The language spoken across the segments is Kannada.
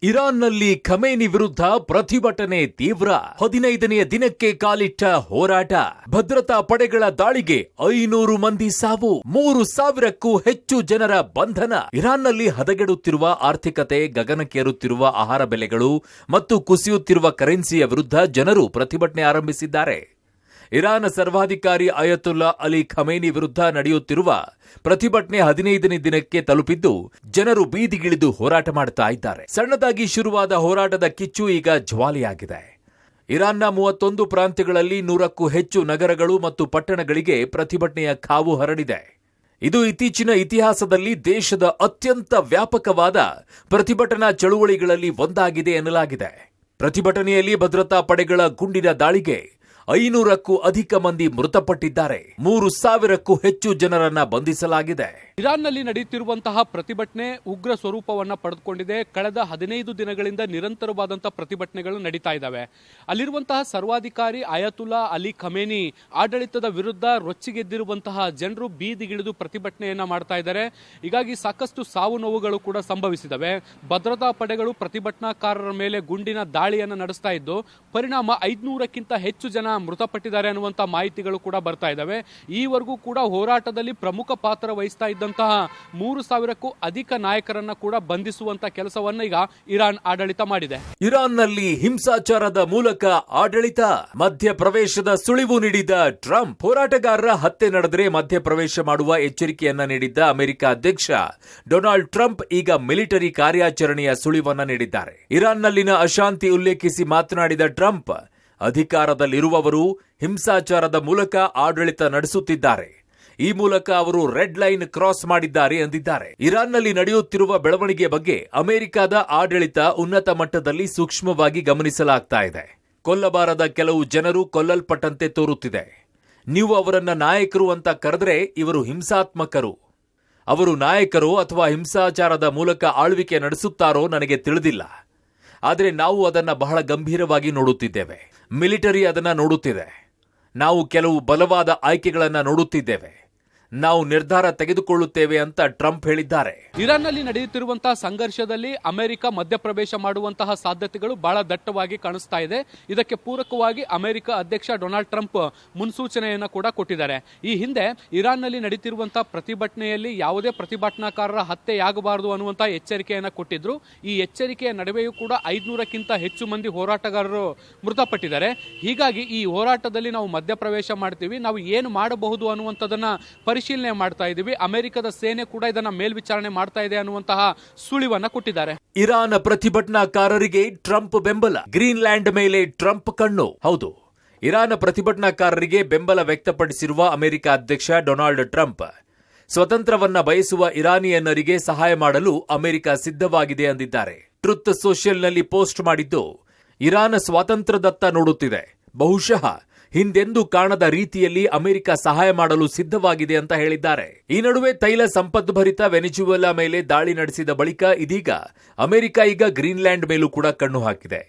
ಇರಾನ್ನಲ್ಲಿ ಖಮೇನಿ ವಿರುದ್ಧ ಪ್ರತಿಭಟನೆ ತೀವ್ರ. 15ನೇ ದಿನಕ್ಕೆ ಕಾಲಿಟ್ಟ ಹೋರಾಟ. ಭದ್ರತಾ ಪಡೆಗಳ ದಾಳಿಗೆ 500 ಮಂದಿ ಸಾವು, 3,000ಕ್ಕೂ ಹೆಚ್ಚು ಜನರ ಬಂಧನ. ಇರಾನ್ನಲ್ಲಿ ಹದಗೆಡುತ್ತಿರುವ ಆರ್ಥಿಕತೆ, ಗಗನಕ್ಕೇರುತ್ತಿರುವ ಆಹಾರ ಬೆಲೆಗಳು ಮತ್ತು ಕುಸಿಯುತ್ತಿರುವ ಕರೆನ್ಸಿಯ ವಿರುದ್ಧ ಜನರು ಪ್ರತಿಭಟನೆ ಆರಂಭಿಸಿದ್ದಾರೆ. ಇರಾನ್ ಸರ್ವಾಧಿಕಾರಿ ಅಯತುಲ್ಲಾ ಅಲಿ ಖಮೇನಿ ವಿರುದ್ಧ ನಡೆಯುತ್ತಿರುವ ಪ್ರತಿಭಟನೆ 15ನೇ ದಿನಕ್ಕೆ ತಲುಪಿದ್ದು, ಜನರು ಬೀದಿಗಿಳಿದು ಹೋರಾಟ ಮಾಡುತ್ತಾ ಇದ್ದಾರೆ. ಸಣ್ಣದಾಗಿ ಶುರುವಾದ ಹೋರಾಟದ ಕಿಚ್ಚು ಈಗ ಜ್ವಾಲೆಯಾಗಿದೆ. ಇರಾನ್ನ 31 ಪ್ರಾಂತ್ಯಗಳಲ್ಲಿ 100ಕ್ಕೂ ಹೆಚ್ಚು ನಗರಗಳು ಮತ್ತು ಪಟ್ಟಣಗಳಿಗೆ ಪ್ರತಿಭಟನೆಯ ಕಾವು ಹರಡಿದೆ. ಇದು ಇತ್ತೀಚಿನ ಇತಿಹಾಸದಲ್ಲಿ ದೇಶದ ಅತ್ಯಂತ ವ್ಯಾಪಕವಾದ ಪ್ರತಿಭಟನಾ ಚಳುವಳಿಗಳಲ್ಲಿ ಒಂದಾಗಿದೆ ಎನ್ನಲಾಗಿದೆ. ಪ್ರತಿಭಟನೆಯಲ್ಲಿ ಭದ್ರತಾ ಪಡೆಗಳ ಗುಂಡಿನ ದಾಳಿಗೆ 500ಕ್ಕೂ ಅಧಿಕ ಮಂದಿ ಮೃತಪಟ್ಟಿದ್ದಾರೆ. 3,000ಕ್ಕೂ ಹೆಚ್ಚು ಜನರನ್ನ ಬಂಧಿಸಲಾಗಿದೆ. ಇರಾನ್ನಲ್ಲಿ ನಡೆಯುತ್ತಿರುವಂತಹ ಪ್ರತಿಭಟನೆ ಉಗ್ರ ಸ್ವರೂಪವನ್ನ ಪಡೆದುಕೊಂಡಿದೆ. ಕಳೆದ 15 ದಿನಗಳಿಂದ ನಿರಂತರವಾದಂತಹ ಪ್ರತಿಭಟನೆಗಳು ನಡೀತಾ ಇದ್ದಾವೆ. ಅಲ್ಲಿರುವಂತಹ ಸರ್ವಾಧಿಕಾರಿ ಅಯತುಲ್ಲಾ ಅಲಿ ಖಮೇನಿ ಆಡಳಿತದ ವಿರುದ್ಧ ರೊಚ್ಚಿಗೆದ್ದಿರುವಂತಹ ಜನರು ಬೀದಿಗಿಳಿದು ಪ್ರತಿಭಟನೆಯನ್ನ ಮಾಡ್ತಾ ಇದ್ದಾರೆ. ಹೀಗಾಗಿ ಸಾಕಷ್ಟು ಸಾವು ನೋವುಗಳು ಕೂಡ ಸಂಭವಿಸಿದವೆ. ಭದ್ರತಾ ಪಡೆಗಳು ಪ್ರತಿಭಟನಾಕಾರರ ಮೇಲೆ ಗುಂಡಿನ ದಾಳಿಯನ್ನು ನಡೆಸ್ತಾ ಇದ್ದು, ಪರಿಣಾಮ 500ಕ್ಕಿಂತ ಹೆಚ್ಚು ಜನ ಮೃತಪಟ್ಟಿದ್ದಾರೆ ಅನ್ನುವಂತಹ ಮಾಹಿತಿಗಳು ಕೂಡ ಬರ್ತಾ ಇದ್ದಾವೆ. ಈವರೆಗೂ ಕೂಡ ಹೋರಾಟದಲ್ಲಿ ಪ್ರಮುಖ ಪಾತ್ರ ವಹಿಸ್ತಾ ಇದ್ದಂತಹ 3,000ಕ್ಕೂ ಅಧಿಕ ನಾಯಕರನ್ನ ಕೂಡ ಬಂಧಿಸುವಂತ ಕೆಲಸವನ್ನ ಈಗ ಇರಾನ್ ಆಡಳಿತ ಮಾಡಿದೆ. ಇರಾನ್ನಲ್ಲಿ ಹಿಂಸಾಚಾರದ ಮೂಲಕ ಆಡಳಿತ, ಮಧ್ಯಪ್ರವೇಶದ ಸುಳಿವು ನೀಡಿದ ಟ್ರಂಪ್. ಹೋರಾಟಗಾರರ ಹತ್ಯೆ ನಡೆದರೆ ಮಧ್ಯಪ್ರವೇಶ ಮಾಡುವ ಎಚ್ಚರಿಕೆಯನ್ನ ನೀಡಿದ್ದ ಅಮೆರಿಕ ಅಧ್ಯಕ್ಷ ಡೊನಾಲ್ಡ್ ಟ್ರಂಪ್ ಈಗ ಮಿಲಿಟರಿ ಕಾರ್ಯಾಚರಣೆಯ ಸುಳಿವನ್ನ ನೀಡಿದ್ದಾರೆ. ಇರಾನ್ನಲ್ಲಿನ ಅಶಾಂತಿ ಉಲ್ಲೇಖಿಸಿ ಮಾತನಾಡಿದ ಟ್ರಂಪ್, ಅಧಿಕಾರದಲ್ಲಿರುವವರು ಹಿಂಸಾಚಾರದ ಮೂಲಕ ಆಡಳಿತ ನಡೆಸುತ್ತಿದ್ದಾರೆ. ಈ ಮೂಲಕ ಅವರು ರೆಡ್ ಲೈನ್ ಕ್ರಾಸ್ ಮಾಡಿದ್ದಾರೆ ಎಂದಿದ್ದಾರೆ. ಇರಾನ್ನಲ್ಲಿ ನಡೆಯುತ್ತಿರುವ ಬೆಳವಣಿಗೆ ಬಗ್ಗೆ ಅಮೆರಿಕದ ಆಡಳಿತ ಉನ್ನತ ಮಟ್ಟದಲ್ಲಿ ಸೂಕ್ಷ್ಮವಾಗಿ ಗಮನಿಸಲಾಗ್ತಾ ಇದೆ. ಕೊಲ್ಲಬಾರದ ಕೆಲವು ಜನರು ಕೊಲ್ಲಲ್ಪಟ್ಟಂತೆ ತೋರುತ್ತಿದೆ. ನೀವು ಅವರನ್ನ ನಾಯಕರು ಅಂತ ಕರೆದ್ರೆ ಇವರು ಹಿಂಸಾತ್ಮಕರು. ಅವರು ನಾಯಕರೋ ಅಥವಾ ಹಿಂಸಾಚಾರದ ಮೂಲಕ ಆಳ್ವಿಕೆ ನಡೆಸುತ್ತಾರೋ ನನಗೆ ತಿಳಿದಿಲ್ಲ. ಆದರೆ ನಾವು ಅದನ್ನ ಬಹಳ ಗಂಭೀರವಾಗಿ ನೋಡುತ್ತಿದ್ದೇವೆ. ಮಿಲಿಟರಿ ಅದನ್ನ ನೋಡುತ್ತಿದೆ. ನಾವು ಕೆಲವು ಬಲವಾದ ಆಯ್ಕೆಗಳನ್ನ ನೋಡುತ್ತಿದ್ದೇವೆ. ನಾವು ನಿರ್ಧಾರ ತೆಗೆದುಕೊಳ್ಳುತ್ತೇವೆ ಅಂತ ಟ್ರಂಪ್ ಹೇಳಿದ್ದಾರೆ. ಇರಾನ್ನಲ್ಲಿ ನಡೆಯುತ್ತಿರುವಂತಹ ಸಂಘರ್ಷದಲ್ಲಿ ಅಮೆರಿಕ ಮಧ್ಯಪ್ರವೇಶ ಮಾಡುವಂತಹ ಸಾಧ್ಯತೆಗಳು ಬಹಳ ದಟ್ಟವಾಗಿ ಕಾಣಿಸ್ತಾ ಇದೆ. ಇದಕ್ಕೆ ಪೂರಕವಾಗಿ ಅಮೆರಿಕ ಅಧ್ಯಕ್ಷ ಡೊನಾಲ್ಡ್ ಟ್ರಂಪ್ ಮುನ್ಸೂಚನೆಯನ್ನ ಕೂಡ ಕೊಟ್ಟಿದ್ದಾರೆ. ಈ ಹಿಂದೆ ಇರಾನ್ನಲ್ಲಿ ನಡೆಯುತ್ತಿರುವಂತಹ ಪ್ರತಿಭಟನೆಯಲ್ಲಿ ಯಾವುದೇ ಪ್ರತಿಭಟನಾಕಾರರ ಹತ್ಯೆಯಾಗಬಾರದು ಅನ್ನುವಂತಹ ಎಚ್ಚರಿಕೆಯನ್ನ ಕೊಟ್ಟಿದ್ರು. ಈ ಎಚ್ಚರಿಕೆಯ ನಡುವೆಯೂ ಕೂಡ 500ಕ್ಕಿಂತ ಹೆಚ್ಚು ಮಂದಿ ಹೋರಾಟಗಾರರು ಮೃತಪಟ್ಟಿದ್ದಾರೆ. ಹೀಗಾಗಿ ಈ ಹೋರಾಟದಲ್ಲಿ ನಾವು ಮಧ್ಯಪ್ರವೇಶ ಮಾಡ್ತೀವಿ, ನಾವು ಏನು ಮಾಡಬಹುದು ಅನ್ನುವಂಥದ್ದನ್ನ ಪರಿಶೀಲನೆ ಮಾಡ್ತಾ ಇದ್ದೀವಿ. ಅಮೆರಿಕದ ಸೇನೆ ಕೂಡ ಇದನ್ನ ಮೇಲ್ವಿಚಾರಣೆ ಮಾಡ್ತಾ ಇದೆ ಅನ್ನುವಂತಹ ಸುಳಿವನ್ನ ಕೊಟ್ಟಿದ್ದಾರೆ. ಇರಾನ್ ಪ್ರತಿಭಟನಾಕಾರರಿಗೆ ಟ್ರಂಪ್ ಬೆಂಬಲ. ಗ್ರೀನ್ಲ್ಯಾಂಡ್ ಮೇಲೆ ಟ್ರಂಪ್ ಕಣ್ಣು. ಹೌದು, ಇರಾನ್ ಪ್ರತಿಭಟನಾಕಾರರಿಗೆ ಬೆಂಬಲ ವ್ಯಕ್ತಪಡಿಸಿರುವ ಅಮೆರಿಕ ಅಧ್ಯಕ್ಷ ಡೊನಾಲ್ಡ್ ಟ್ರಂಪ್, ಸ್ವತಂತ್ರವನ್ನ ಬಯಸುವ ಇರಾನಿಯನ್ನರಿಗೆ ಸಹಾಯ ಮಾಡಲು ಅಮೆರಿಕ ಸಿದ್ಧವಾಗಿದೆ ಎಂದಿದ್ದಾರೆ. ಟ್ರುತ್ ಸೋಷಿಯಲ್ನಲ್ಲಿ ಪೋಸ್ಟ್ ಮಾಡಿದ್ದು, ಇರಾನ್ ಸ್ವಾತಂತ್ರ್ಯದತ್ತ ನೋಡುತ್ತಿದೆ. ಬಹುಶಃ ಹಿಂದೆಂದೂ ಕಾಣದ ರೀತಿಯಲ್ಲಿ ಅಮೆರಿಕ ಸಹಾಯ ಮಾಡಲು ಸಿದ್ಧವಾಗಿದೆ ಅಂತ ಹೇಳಿದ್ದಾರೆ. ಈ ನಡುವೆ ತೈಲ ಸಂಪದ್ಭರಿತ ವೆನಿಜುವೆಲಾ ಮೇಲೆ ದಾಳಿ ನಡೆಸಿದ ಬಳಿಕ ಇದೀಗ ಅಮೆರಿಕ ಈಗ ಗ್ರೀನ್ಲ್ಯಾಂಡ್ ಮೇಲೂ ಕೂಡ ಕಣ್ಣು ಹಾಕಿದೆ.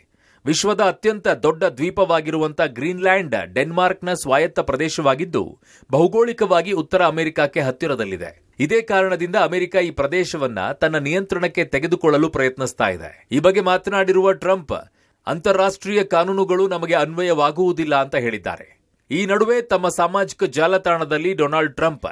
ವಿಶ್ವದ ಅತ್ಯಂತ ದೊಡ್ಡ ದ್ವೀಪವಾಗಿರುವಂತಹ ಗ್ರೀನ್ಲ್ಯಾಂಡ್ ಡೆನ್ಮಾರ್ಕ್ನ ಸ್ವಾಯತ್ತ ಪ್ರದೇಶವಾಗಿದ್ದು, ಭೌಗೋಳಿಕವಾಗಿ ಉತ್ತರ ಅಮೆರಿಕಕ್ಕೆ ಹತ್ತಿರದಲ್ಲಿದೆ. ಇದೇ ಕಾರಣದಿಂದ ಅಮೆರಿಕ ಈ ಪ್ರದೇಶವನ್ನ ತನ್ನ ನಿಯಂತ್ರಣಕ್ಕೆ ತೆಗೆದುಕೊಳ್ಳಲು ಪ್ರಯತ್ನಿಸ್ತಾ ಇದೆ. ಈ ಬಗ್ಗೆ ಮಾತನಾಡಿರುವ ಟ್ರಂಪ್, ಅಂತಾರಾಷ್ಟ್ರೀಯ ಕಾನೂನುಗಳು ನಮಗೆ ಅನ್ವಯವಾಗುವುದಿಲ್ಲ ಅಂತ ಹೇಳಿದ್ದಾರೆ. ಈ ನಡುವೆ ತಮ್ಮ ಸಾಮಾಜಿಕ ಜಾಲತಾಣದಲ್ಲಿ ಡೊನಾಲ್ಡ್ ಟ್ರಂಪ್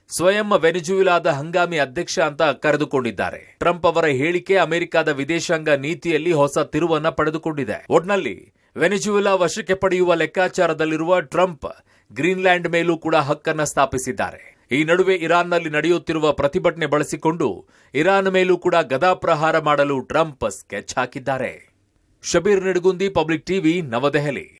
ಸ್ವಯಂ ವೆನಿಜುವೆಲಾದ ಹಂಗಾಮಿ ಅಧ್ಯಕ್ಷ ಅಂತ ಕರೆದುಕೊಂಡಿದ್ದಾರೆ. ಟ್ರಂಪ್ ಅವರ ಹೇಳಿಕೆ ಅಮೆರಿಕದ ವಿದೇಶಾಂಗ ನೀತಿಯಲ್ಲಿ ಹೊಸ ತಿರುವನ್ನ ಪಡೆದುಕೊಂಡಿದೆ. ಒಟ್ನಲ್ಲಿ ವೆನಿಜುವೆಲಾ ವಶಕ್ಕೆ ಪಡೆಯುವ ಲೆಕ್ಕಾಚಾರದಲ್ಲಿರುವ ಟ್ರಂಪ್ ಗ್ರೀನ್ಲ್ಯಾಂಡ್ ಮೇಲೂ ಕೂಡ ಹಕ್ಕನ್ನ ಸ್ಥಾಪಿಸಿದ್ದಾರೆ. ಈ ನಡುವೆ ಇರಾನ್ನಲ್ಲಿ ನಡೆಯುತ್ತಿರುವ ಪ್ರತಿಭಟನೆ ಬಳಸಿಕೊಂಡು ಇರಾನ್ ಮೇಲೂ ಕೂಡ ಗದಾಪ್ರಹಾರ ಮಾಡಲು ಟ್ರಂಪ್ ಸ್ಕೆಚ್ ಹಾಕಿದ್ದಾರೆ. ಶಬೀರ್ ನಿಡಗುಂದಿ, ಪಬ್ಲಿಕ್ ಟಿವಿ, ನವದೆಹಲಿ.